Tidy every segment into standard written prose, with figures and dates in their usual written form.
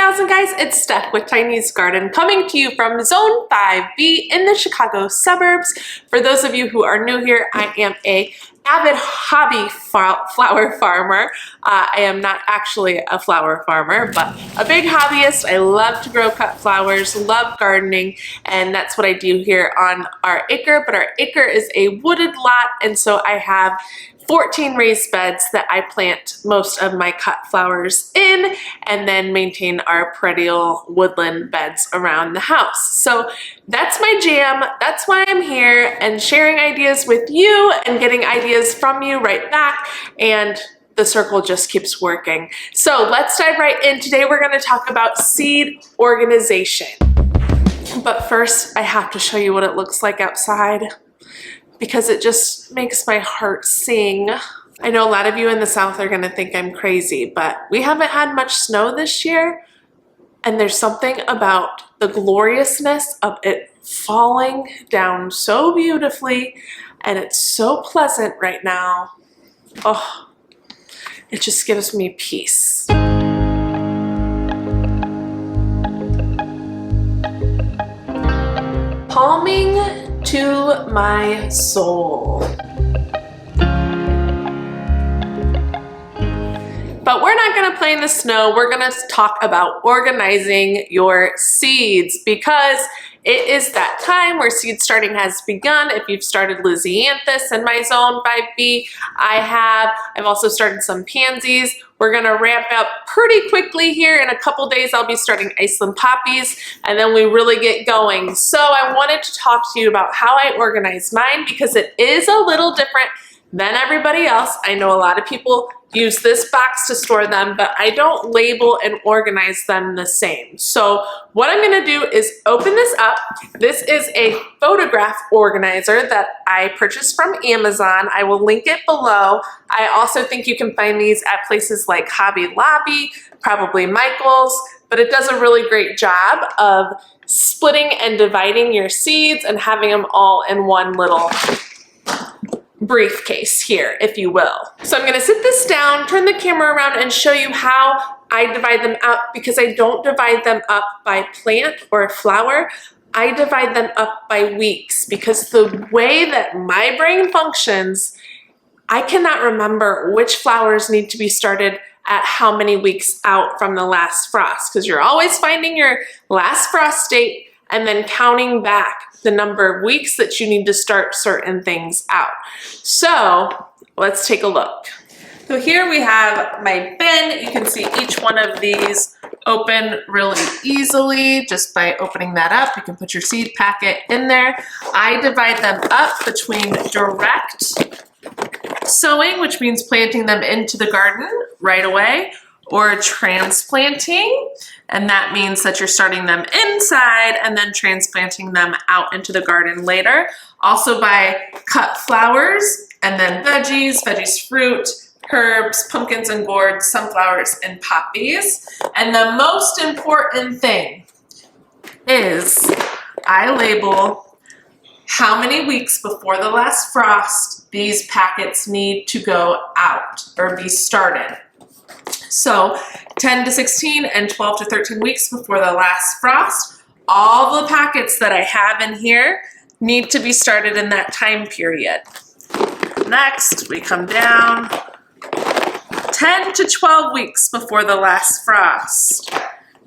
gals and guys, it's Steph with Tiny's Garden coming to you from Zone 5B in the Chicago suburbs. For those of you who are new here, I am an avid hobby flower farmer. I am not actually a flower farmer, but a big hobbyist. I love to grow cut flowers, love gardening, and that's what I do here on our acre. But our acre is a wooded lot, and so I have 14 raised beds that I plant most of my cut flowers in and then maintain our perennial woodland beds around the house. So that's my jam. That's why I'm here and sharing ideas with you and getting ideas from you right back, and the circle just keeps working. So let's dive right in. Today we're going to talk about seed organization. But first I have to show you what it looks like outside, because it just makes my heart sing. I know a lot of you in the South are gonna think I'm crazy, but we haven't had much snow this year, and there's something about the gloriousness of it falling down so beautifully, and it's so pleasant right now. Oh, it just gives me peace. Calming to my soul. But we're not gonna play in the snow. We're gonna talk about organizing your seeds, because it is that time where seed starting has begun. If you've started Lysianthus in my Zone 5B, I've also started some pansies. We're gonna ramp up pretty quickly here. In a couple days, I'll be starting Iceland poppies, and then we really get going. So I wanted to talk to you about how I organize mine, because it is a little different than everybody else. I know a lot of people use this box to store them, but I don't label and organize them the same. So what I'm gonna do is open this up. This is a photograph organizer that I purchased from Amazon. I will link it below. I also think you can find these at places like Hobby Lobby, probably Michael's, but it does a really great job of splitting and dividing your seeds and having them all in one little briefcase here, if you will. So I'm gonna sit this down, turn the camera around, and show you how I divide them up, because I don't divide them up by plant or flower. I divide them up by weeks, because the way that my brain functions, I cannot remember which flowers need to be started at how many weeks out from the last frost, because you're always finding your last frost date and then counting back the number of weeks that you need to start certain things out. So let's take a look. So here we have my bin. You can see each one of these open really easily just by opening that up. You can put your seed packet in there. I divide them up between direct sowing, which means planting them into the garden right away, or transplanting, and that means that you're starting them inside and then transplanting them out into the garden later. Also by cut flowers, and then veggies, fruit, herbs, pumpkins and gourds, sunflowers and poppies. And the most important thing is I label how many weeks before the last frost these packets need to go out or be started. So 10 to 16 and 12 to 13 weeks before the last frost, all the packets that I have in here need to be started in that time period. Next, we come down 10 to 12 weeks before the last frost.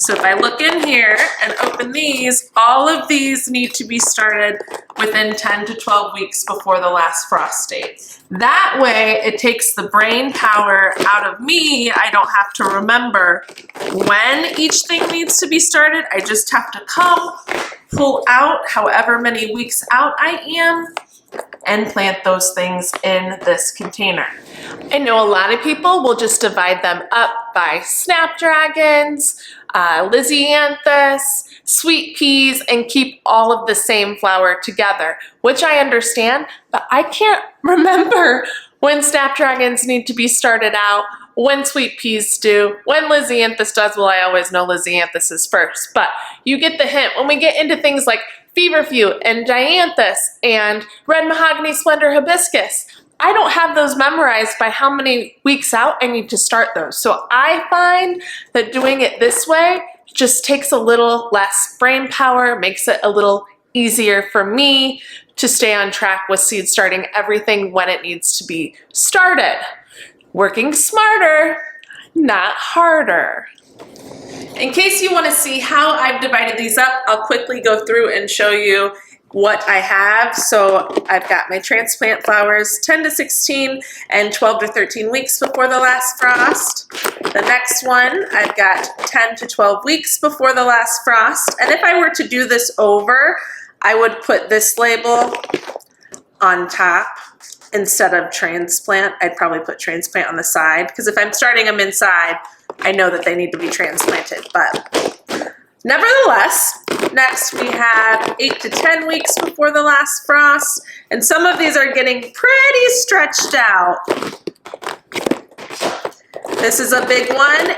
So if I look in here and open these, all of these need to be started within 10 to 12 weeks before the last frost date. That way, it takes the brain power out of me. I don't have to remember when each thing needs to be started. I just have to come, pull out however many weeks out I am, and plant those things in this container. I know a lot of people will just divide them up by snapdragons, Lysianthus, sweet peas, and keep all of the same flower together, which I understand, but I can't remember when snapdragons need to be started out, when sweet peas do, when Lysianthus does. Well, I always know Lysianthus is first, but you get the hint. When we get into things like feverfew and dianthus and red mahogany splendor hibiscus, I don't have those memorized by how many weeks out I need to start those. So I find that doing it this way just takes a little less brain power, makes it a little easier for me to stay on track with seed starting everything when it needs to be started. Working smarter, not harder. In case you want to see how I've divided these up, I'll quickly go through and show you what I have. So I've got my transplant flowers 10 to 16 and 12 to 13 weeks before the last frost. The next one, I've got 10 to 12 weeks before the last frost. And if I were to do this over, I would put this label on top instead of transplant. I'd probably put transplant on the side, because if I'm starting them inside, I know that they need to be transplanted. But nevertheless, next we have 8 to 10 weeks before the last frost, and some of these are getting pretty stretched out. This is a big one,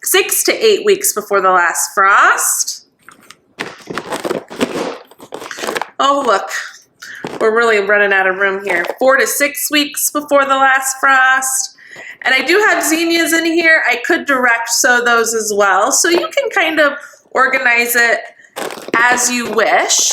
6 to 8 weeks before the last frost. Oh, look, we're really running out of room here. 4 to 6 weeks before the last frost. And I do have zinnias in here. I could direct sow those as well. So you can kind of organize it as you wish.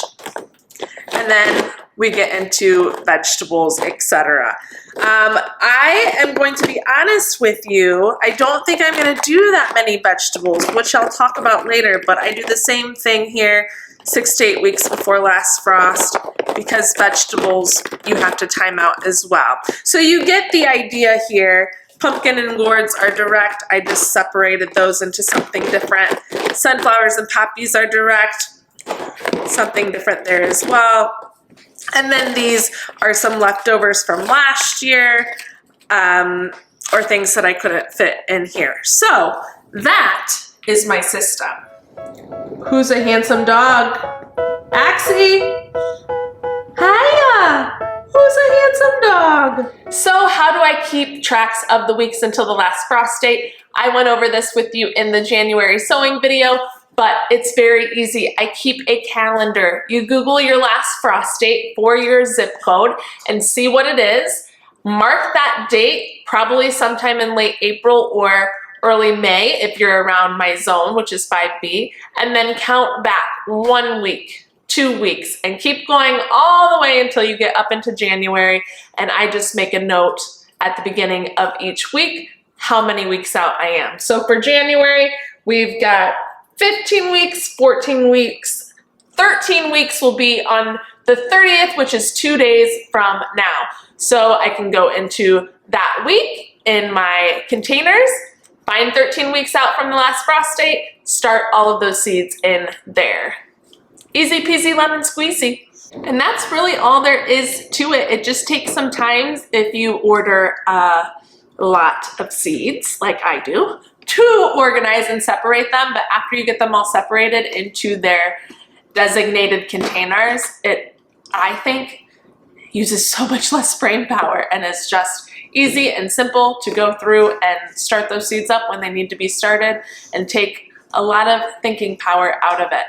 And then we get into vegetables, etc. I am going to be honest with you. I don't think I'm going to do that many vegetables, which I'll talk about later, but I do the same thing here 6 to 8 weeks before last frost, because vegetables you have to time out as well. So you get the idea here. Pumpkin and gourds are direct. I just separated those into something different. Sunflowers and poppies are direct. Something different there as well. And then these are some leftovers from last year, or things that I couldn't fit in here. So that is my system. Who's a handsome dog? Axie? Hiya! Who's a handsome dog? So how do I keep tracks of the weeks until the last frost date? I went over this with you in the January sowing video, but it's very easy. I keep a calendar. You Google your last frost date for your zip code and see what it is. Mark that date, probably sometime in late April or early May if you're around my zone, which is 5B, and then count back 1 week, 2 weeks, and keep going all the way until you get up into January. And I just make a note at the beginning of each week how many weeks out I am. So for January, we've got 15 weeks, 14 weeks, 13 weeks will be on the 30th, which is 2 days from now. So I can go into that week in my containers, find 13 weeks out from the last frost date, start all of those seeds in there. Easy peasy lemon squeezy. And that's really all there is to it. It just takes some time if you order a lot of seeds, like I do, to organize and separate them. But after you get them all separated into their designated containers, it, I think, uses so much less brain power, and it's just easy and simple to go through and start those seeds up when they need to be started and take a lot of thinking power out of it.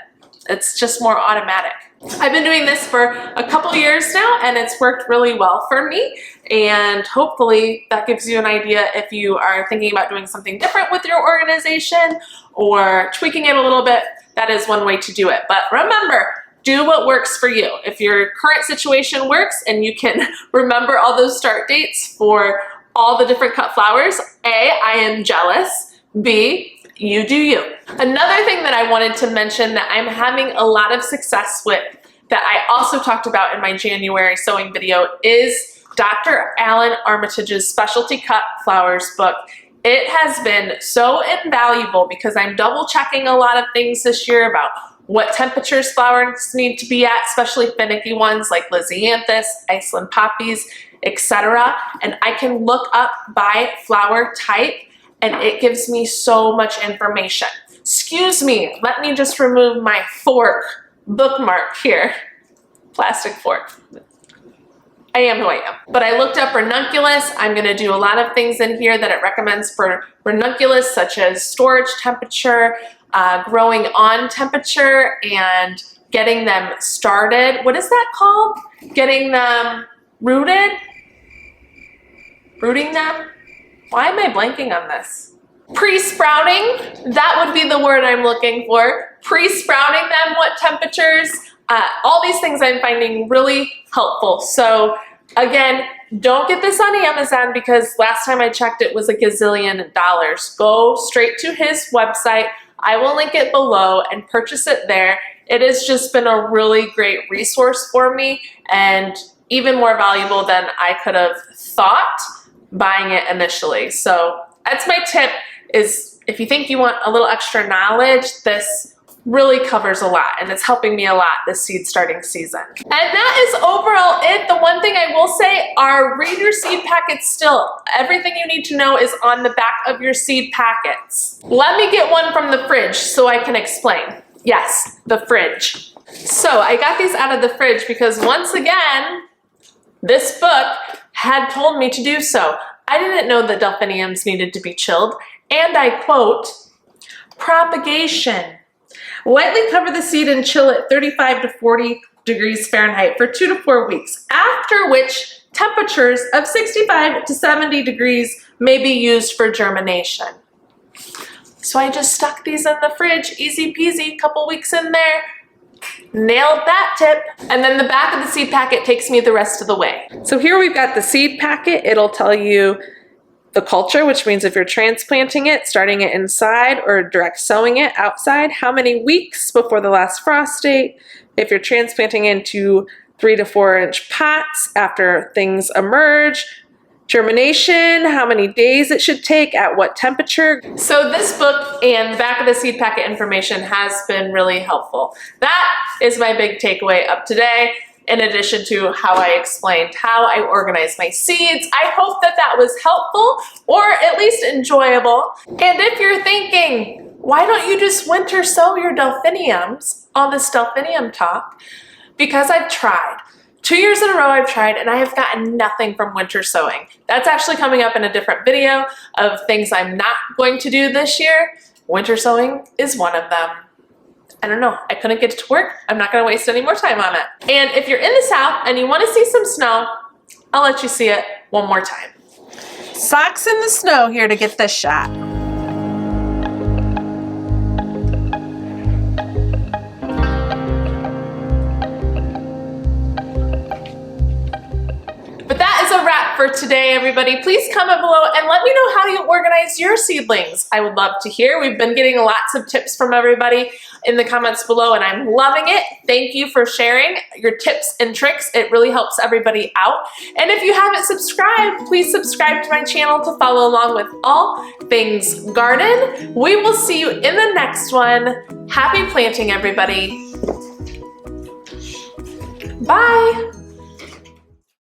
It's just more automatic. I've been doing this for a couple years now, and it's worked really well for me, and hopefully that gives you an idea if you are thinking about doing something different with your organization or tweaking it a little bit. That is one way to do it. But remember, do what works for you. If your current situation works and you can remember all those start dates for all the different cut flowers, A, I am jealous. B, you do you. Another thing that I wanted to mention that I'm having a lot of success with, that I also talked about in my January sewing video, is Dr. Alan Armitage's Specialty Cut Flowers book. It has been so invaluable because I'm double checking a lot of things this year about what temperatures flowers need to be at, especially finicky ones like Lysianthus, Iceland poppies, etc. And I can look up by flower type, and it gives me so much information. Excuse me, let me just remove my fork bookmark here. Plastic fork. I am who I am. But I looked up ranunculus. I'm gonna do a lot of things in here that it recommends for ranunculus, such as storage temperature, growing on temperature, and getting them started. What is that called? Getting them rooted? Rooting them? Why am I blanking on this? Pre-sprouting, that would be the word I'm looking for. Pre-sprouting them, what temperatures, all these things I'm finding really helpful. So again, don't get this on Amazon because last time I checked it was a gazillion dollars. Go straight to his website. I will link it below and purchase it there. It has just been a really great resource for me and even more valuable than I could have thought buying it initially. So that's my tip, is if you think you want a little extra knowledge, this really covers a lot and it's helping me a lot this seed starting season. And that is overall it. The one thing I will say are read your seed packets still. Everything you need to know is on the back of your seed packets. Let me get one from the fridge so I can explain. Yes, the fridge. So I got these out of the fridge because once again, this book had told me to do so. I didn't know that delphiniums needed to be chilled, and I quote, propagation. Lightly cover the seed and chill at 35 to 40 degrees Fahrenheit for 2 to 4 weeks, after which temperatures of 65 to 70 degrees may be used for germination. So I just stuck these in the fridge, easy peasy, couple weeks in there, nailed that tip. And then the back of the seed packet takes me the rest of the way. So here we've got the seed packet. It'll tell you the culture, which means if you're transplanting it, starting it inside or direct sowing it outside, how many weeks before the last frost date, if you're transplanting into 3 to 4 inch pots after things emerge, germination, how many days it should take, at what temperature. So this book and back of the seed packet information has been really helpful. That is my big takeaway of today, in addition to how I explained how I organize my seeds. I hope that that was helpful or at least enjoyable. And if you're thinking, why don't you just winter sow your delphiniums, all this delphinium talk? Because I've tried. 2 years in a row I've tried and I have gotten nothing from winter sowing. That's actually coming up in a different video of things I'm not going to do this year. Winter sowing is one of them. I don't know, I couldn't get it to work. I'm not gonna waste any more time on it. And if you're in the South and you wanna see some snow, I'll let you see it one more time. Socks in the snow here to get this shot. But that is a wrap for today, everybody. Please comment below and let me know how you organize your seedlings. I would love to hear. We've been getting lots of tips from everybody in the comments below and I'm loving it. Thank you for sharing your tips and tricks. It really helps everybody out. And if you haven't subscribed, please subscribe to my channel to follow along with all things garden. We will see you in the next one. Happy planting, everybody. Bye.